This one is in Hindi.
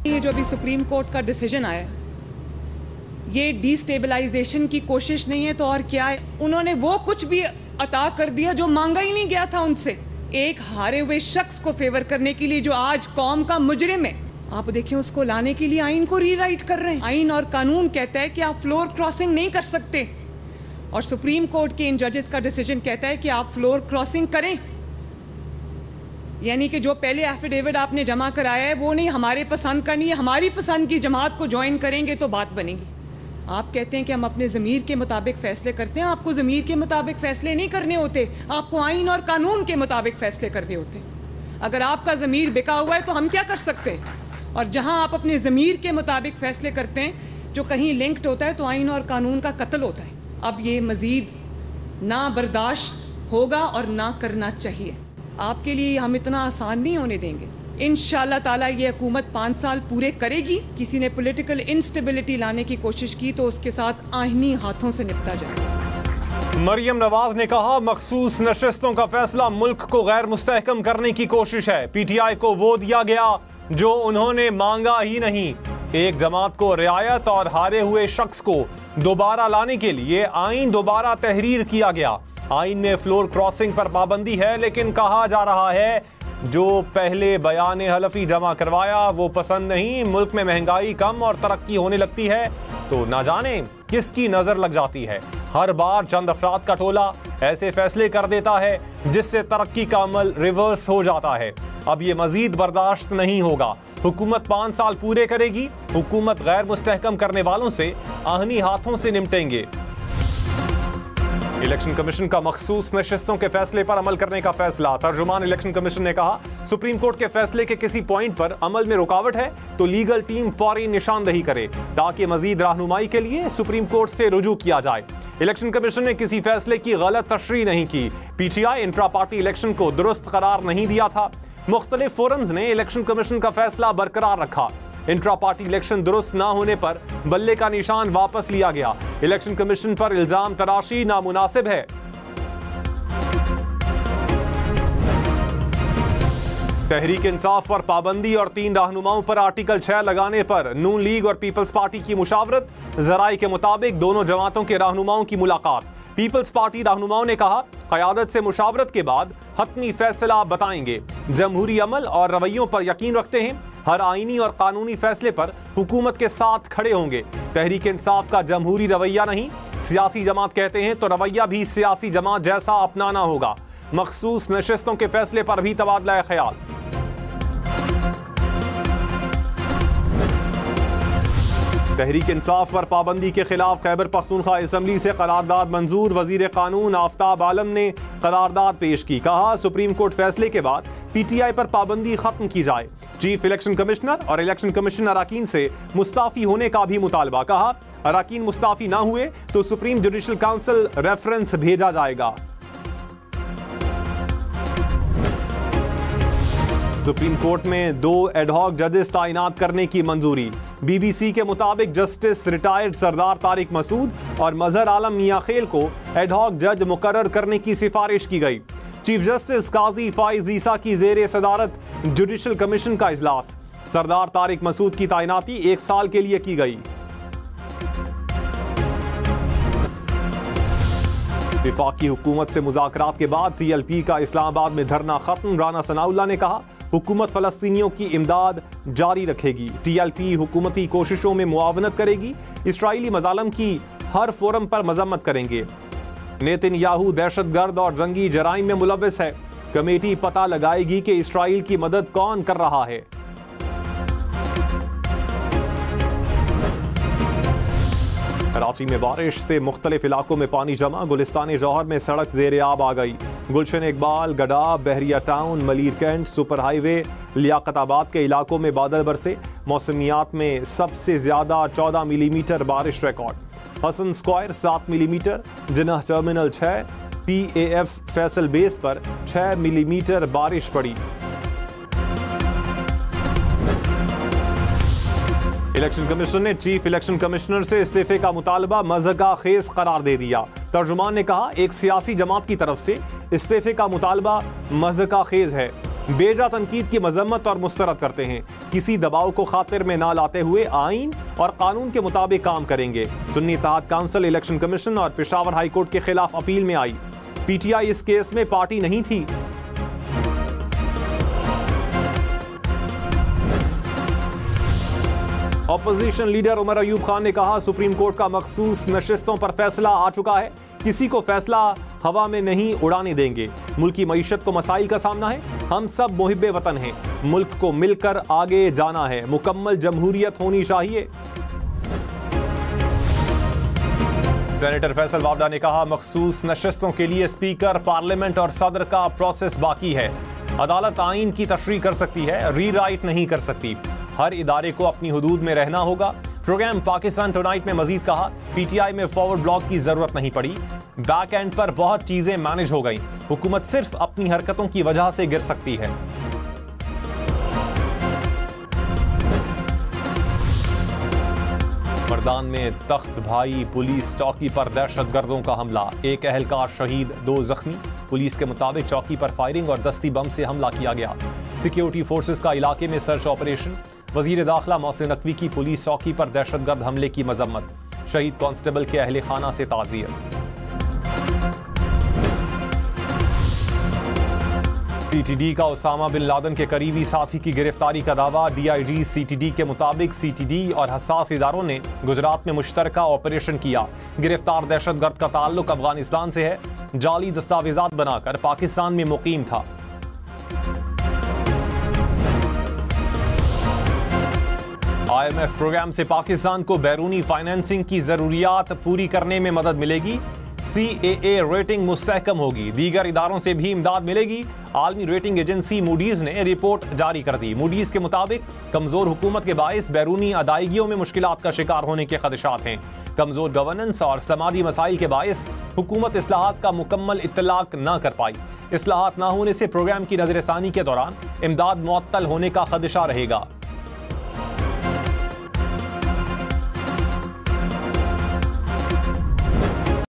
ये जो अभी सुप्रीम कोर्ट का डिसीजन आया है, ये डिस्टेबलाइजेशन की कोशिश नहीं है तो और क्या है। उन्होंने वो कुछ भी अता कर दिया जो मांगा ही नहीं गया था उनसे, एक हारे हुए शख्स को फेवर करने के लिए जो आज कौम का मुजरिम है। आप देखिए, उसको लाने के लिए आइन को रीराइट कर रहे हैं। आइन और कानून कहता है कि आप फ्लोर क्रॉसिंग नहीं कर सकते, और सुप्रीम कोर्ट के इन जजेस का डिसीजन कहता है कि आप फ्लोर क्रॉसिंग करें। यानी कि जो पहले एफिडेविट आपने जमा कराया है वो नहीं, हमारे पसंद का नहीं है, हमारी पसंद की जमात को ज्वाइन करेंगे तो बात बनेगी। आप कहते हैं कि हम अपने ज़मीर के मुताबिक फैसले करते हैं, आपको ज़मीर के मुताबिक फैसले नहीं करने होते, आपको आइन और कानून के मुताबिक फैसले करने होते। अगर आपका ज़मीर बिका हुआ है तो हम क्या कर सकते हैं। और जहां आप अपने ज़मीर के मुताबिक फैसले करते हैं जो कहीं लिंक्ड होता है तो आइन और कानून का कत्ल होता है। अब ये मज़ीद ना बर्दाश्त होगा और ना करना चाहिए। आपके लिए हम इतना आसान नहीं होने देंगे। इंशाअल्लाह ताला ये हुकूमत 5 साल पूरे करेगी। किसी ने पॉलिटिकल इंस्टेबिलिटी लाने की कोशिश की तो उसके साथ आईनी हाथों से निपटा जाए। मरियम नवाज ने कहा, मखसूस नशिस्तों का फैसला मुल्क को गैर मुस्तहकम करने की कोशिश है। PTI को वो दिया गया जो उन्होंने मांगा ही नहीं। एक जमात को रियायत और हारे हुए शख्स को दोबारा लाने के लिए आइन दोबारा तहरीर किया गया। आइन में फ्लोर क्रॉसिंग पर पाबंदी है, लेकिन कहा जा रहा है जो पहले बयान हलफी जमा करवाया वो पसंद नहीं। मुल्क में महंगाई कम और तरक्की होने लगती है तो ना जाने किसकी नजर लग जाती है। हर बार चंद अफराद का टोला ऐसे फैसले कर देता है जिससे तरक्की का अमल रिवर्स हो जाता है। अब ये मजीद बर्दाश्त नहीं होगा। हुकूमत 5 साल पूरे करेगी। हुकूमत गैर मुस्तहकम करने वालों से आहनी हाथों से निपटेंगे। इलेक्शन कमीशन का मखसूस नशिस्तों के फैसले पर अमल करने का फैसला। तर्जुमान इलेक्शन कमीशन ने कहा, सुप्रीम कोर्ट के फैसले के किसी पॉइंट पर अमल में रुकावट है तो लीगल टीम फौरी निशानदही करे ताकि मजीद रहनुमाई के लिए सुप्रीम कोर्ट से रुजू किया जाए। इलेक्शन कमीशन ने किसी फैसले की गलत तशरीह नहीं की। PTI इंट्रा पार्टी इलेक्शन को दुरुस्त करार नहीं दिया था। मुख्तलिफ फोरम्स ने इलेक्शन कमीशन का फैसला बरकरार रखा। इंट्रा पार्टी इलेक्शन दुरुस्त ना होने पर बल्ले का निशान वापस लिया गया। इलेक्शन कमीशन पर इल्जाम तराशी नामुनासिब है। तहरीक इंसाफ पर पाबंदी और 3 रहनुमाओं पर आर्टिकल 6 लगाने पर नून लीग और पीपल्स पार्टी की मुशावरत। जराई के मुताबिक दोनों जमातों के रहनुमाओं की मुलाकात। पीपल्स पार्टी रहनुमाओं ने कहा, क़यादत से मुशावरत के बाद हतमी फैसला बताएंगे। जमहूरी अमल और रवैयों पर यकीन रखते हैं। हर आईनी और कानूनी फैसले पर हुकूमत के साथ खड़े होंगे। तहरीक इंसाफ का जमहूरी रवैया नहीं, सियासी जमात कहते हैं तो रवैया भी सियासी जमात जैसा अपनाना होगा। मखसूस नशिस्तों के फैसले पर भी तबादला ख्याल। तहरीक इंसाफ पर पाबंदी के खिलाफ खैबर पख्तूनख्वा असम्बली से करारदाद मंजूर। वजीर कानून आफ्ताब आलम ने करारदाद पेश की। कहा, सुप्रीम कोर्ट फैसले के बाद PTI पर पाबंदी खत्म की जाए। चीफ इलेक्शन कमिश्नर और इलेक्शन कमीशन अराकीन से मुस्ताफी होने का भी मुतालबा। कहा, अराकीन मुस्ताफी ना हुए तो सुप्रीम जुडिशल काउंसिल रेफरेंस भेजा जाएगा। सुप्रीम कोर्ट में 2 एडहॉक जजेस तैनात करने की मंजूरी। BBC के मुताबिक जस्टिस रिटायर्ड सरदार तारिक मसूद और मजहर आलम मियां खेल को एडहॉक जज मुकर्रर करने की सिफारिश की गई। चीफ जस्टिस काजी फाइज ईसा की जेर सदारत जुडिशल कमीशन का इजलास। सरदार तारिक मसूद की तैनाती 1 साल के लिए की गई। विफाकी हुकूमत से मुज़ाकरात के बाद TLP का इस्लामाबाद में धरना खत्म। राना सनाउल्लाह ने कहा, हुकूमत फलस्तीनियों की इमदाद जारी रखेगी। TLP हुकूमती कोशिशों में मुआवनत करेगी। इसराइली मजालम की हर फोरम पर मजम्मत करेंगे। नेतन्याहू दहशतगर्द और जंगी जराइम में मुलव्विस है। कमेटी पता लगाएगी कि इसराइल की मदद कौन कर रहा है। कराची में बारिश से मुख्तलिफ इलाकों में पानी जमा। गुलिस्तान जौहर में सड़क ज़ेरे आब आ गई। गुलशन इकबाल, गडाब, Bahria town, Malir cantt, super highway, Liaquatabad के इलाकों में बादल बरसे। मौसमियात में सबसे ज्यादा 14 मिलीमीटर बारिश रिकॉर्ड। हसन स्क्वायर 7 मिलीमीटर, जिन्ना टर्मिनल 6, PAF फैसल बेस पर 6 मिलीमीटर बारिश पड़ी। इलेक्शन कमीशन ने चीफ इलेक्शन कमिश्नर से इस्तीफे का मुतालबा मज़हका खेज करार दे दिया। तर्जुमान ने कहा, एक सियासी जमात की तरफ से इस्तीफे का मुतालबा मज़हका खेज है। बेजा तनकीद की मजम्मत और मुस्तरद करते हैं। किसी दबाव को खातिर में ना लाते हुए आईन और कानून के मुताबिक काम करेंगे। सुन्नी इत्तेहाद काउंसिल इलेक्शन कमीशन और पेशावर हाई कोर्ट के खिलाफ अपील में आई। पीटीआई इस केस में पार्टी नहीं थी। ऑपोजिशन लीडर उमर अयूब खान ने कहा, सुप्रीम कोर्ट का मखसूस नशिस्तों पर फैसला आ चुका है, किसी को फैसला हवा में नहीं उड़ाने देंगे। मुल्क की मईशत को मसाइल का सामना है, हम सब मुहिब्बे वतन हैं, मुल्क को मिलकर आगे जाना है, मुकम्मल जमहूरियत होनी चाहिए। सेनेटर फैसल वावडा ने कहा, मखसूस नशिस्तों के लिए स्पीकर, पार्लियामेंट और सदर का प्रोसेस बाकी है। अदालत आइन की तशरीह कर सकती है, रीराइट नहीं कर सकती। हर इदारे को अपनी हुदूद में रहना होगा। प्रोग्राम पाकिस्तान टुनाइट में मजीद कहा, पीटीआई में फॉरवर्ड ब्लॉक की जरूरत नहीं पड़ी, बैक एंड पर बहुत चीजें मैनेज हो गई। हुकूमत सिर्फ अपनी हरकतों की वजह से गिर सकती है। मर्दान में तख्त भाई पुलिस चौकी पर दहशतगर्दों का हमला, एक अहलकार शहीद, 2 जख्मी। पुलिस के मुताबिक चौकी पर फायरिंग और दस्ती बम से हमला किया गया। सिक्योरिटी फोर्सेस का इलाके में सर्च ऑपरेशन। वजीर दाखिला मोहसिन नकवी की पुलिस चौकी पर दहशतगर्द हमले की मजम्मत। शहीद कांस्टेबल के अहले खाना से ताज़ियत। सीटीडी का उसामा बिन लादेन के करीबी साथी की गिरफ्तारी का दावा। डीआईजी सीटीडी के मुताबिक सीटीडी और हसास इदारों ने गुजरात में मुश्तरका ऑपरेशन किया। गिरफ्तार दहशतगर्द का ताल्लुक अफगानिस्तान से है, जाली दस्तावेजात बनाकर पाकिस्तान में मुकीम था। IMF प्रोग्राम से पाकिस्तान को बैरूनी फाइनेंसिंग की जरूरियात पूरी करने में मदद मिलेगी। CAA रेटिंग मुस्तहकम होगी, दीगर इदारों से भी इमदाद मिलेगी। आलमी रेटिंग एजेंसी मूडीज ने रिपोर्ट जारी कर दी। मूडीज के मुताबिक कमजोर हुकूमत के बायस बैरूनी अदायगियों में मुश्किलात का शिकार होने के खदशात हैं। कमजोर गवर्नेंस और समाजी मसाइल के बायस हुकूमत इस्लाहात का मुकम्मल इत्तलाक न कर पाई। इस्लाहात न होने से प्रोग्राम की नजरसानी के दौरान इमदाद मुअत्तल होने का खदशा रहेगा।